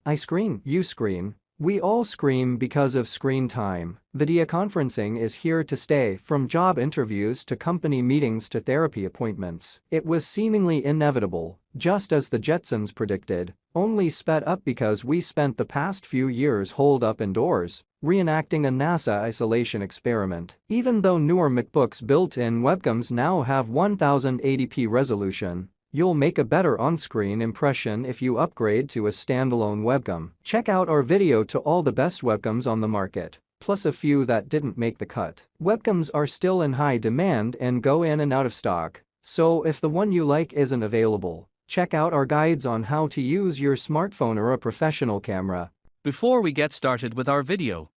I scream, you scream. We all scream because of screen time. Video conferencing is here to stay, from job interviews to company meetings to therapy appointments. It was seemingly inevitable, just as the Jetsons predicted, only sped up because we spent the past few years holed up indoors, reenacting a NASA isolation experiment. Even though newer MacBooks built-in webcams now have 1080p resolution, you'll make a better on-screen impression if you upgrade to a standalone webcam. Check out our video to all the best webcams on the market, plus a few that didn't make the cut. Webcams are still in high demand and go in and out of stock, so if the one you like isn't available, check out our guides on how to use your smartphone or a professional camera. Before we get started with our video,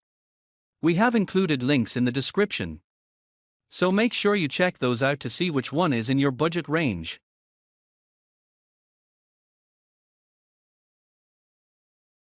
we have included links in the description, so make sure you check those out to see which one is in your budget range.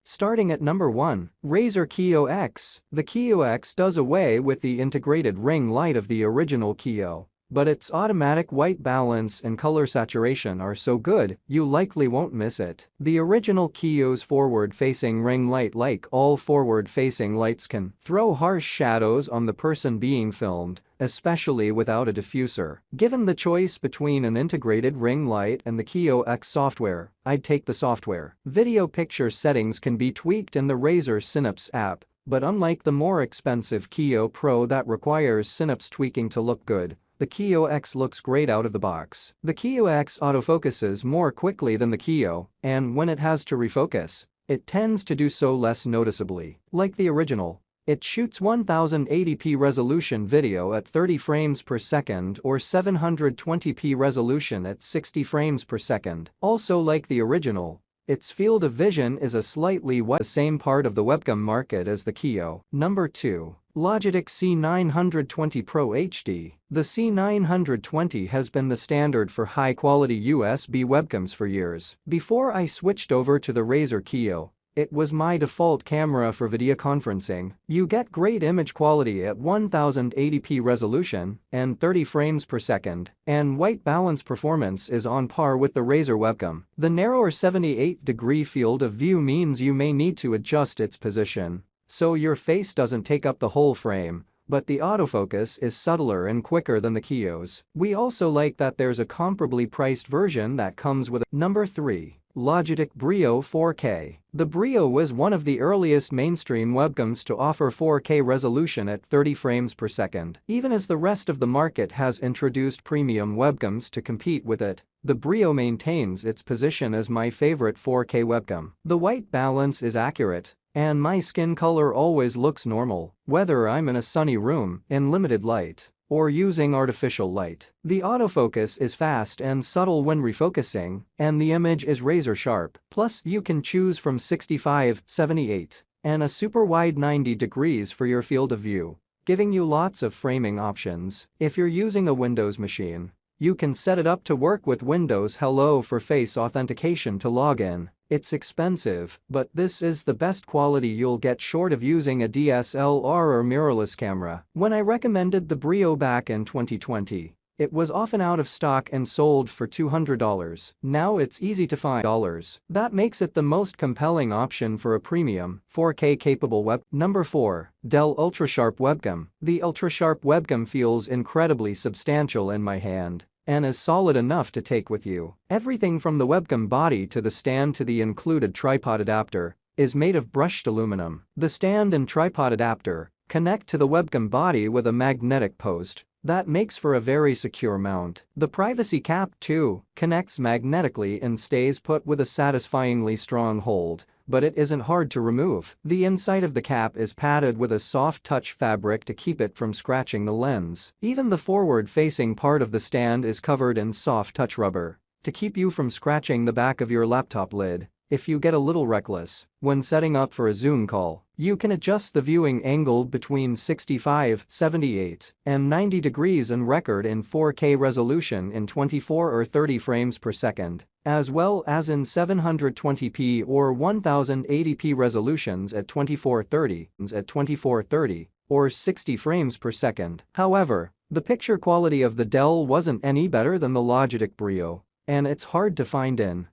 Starting at number 1, Razer Kiyo X. The Kiyo X does away with the integrated ring light of the original Kiyo, but its automatic white balance and color saturation are so good, you likely won't miss it. The original Kiyo's forward-facing ring light, like all forward-facing lights, can throw harsh shadows on the person being filmed, especially without a diffuser. Given the choice between an integrated ring light and the Kiyo X software, I'd take the software. Video picture settings can be tweaked in the Razer Synapse app, but unlike the more expensive Kiyo Pro that requires Synapse tweaking to look good, the Kiyo X looks great out of the box. The Kiyo X autofocuses more quickly than the Kiyo, and when it has to refocus, it tends to do so less noticeably. Like the original, it shoots 1080p resolution video at 30 frames per second or 720p resolution at 60 frames per second. Also, like the original, its field of vision is a slightly wide, the same part of the webcam market as the Kiyo. Number 2. Logitech C920 Pro HD. The C920 has been the standard for high-quality USB webcams for years. Before I switched over to the Razer Kiyo, it was my default camera for video conferencing. You get great image quality at 1080p resolution and 30 frames per second, and white balance performance is on par with the Razer webcam. The narrower 78-degree field of view means you may need to adjust its position, so your face doesn't take up the whole frame, but the autofocus is subtler and quicker than the Kiyo's. We also like that there's a comparably priced version that comes with a. Number 3. Logitech Brio 4K. The Brio was one of the earliest mainstream webcams to offer 4K resolution at 30 frames per second. Even as the rest of the market has introduced premium webcams to compete with it, the Brio maintains its position as my favorite 4K webcam. The white balance is accurate, and my skin color always looks normal, whether I'm in a sunny room, in limited light, or using artificial light. The autofocus is fast and subtle when refocusing, and the image is razor sharp. Plus, you can choose from 65, 78, and a super wide 90 degrees for your field of view, giving you lots of framing options. If you're using a Windows machine, you can set it up to work with Windows Hello for face authentication to log in. It's expensive, but this is the best quality you'll get short of using a DSLR or mirrorless camera. When I recommended the Brio back in 2020, it was often out of stock and sold for $200. Now it's easy to find dollars. That makes it the most compelling option for a premium, 4K capable web. Number 4. Dell UltraSharp Webcam. The UltraSharp Webcam feels incredibly substantial in my hand and is solid enough to take with you. Everything from the webcam body to the stand to the included tripod adapter is made of brushed aluminum. The stand and tripod adapter connect to the webcam body with a magnetic post that makes for a very secure mount. The privacy cap, too, connects magnetically and stays put with a satisfyingly strong hold, but it isn't hard to remove. The inside of the cap is padded with a soft touch fabric to keep it from scratching the lens. Even the forward-facing part of the stand is covered in soft touch rubber to keep you from scratching the back of your laptop lid. If you get a little reckless when setting up for a Zoom call, you can adjust the viewing angle between 65, 78, and 90 degrees and record in 4K resolution in 24 or 30 frames per second, as well as in 720p or 1080p resolutions at 2430 or 60 frames per second. However, the picture quality of the Dell wasn't any better than the Logitech Brio, and it's hard to find in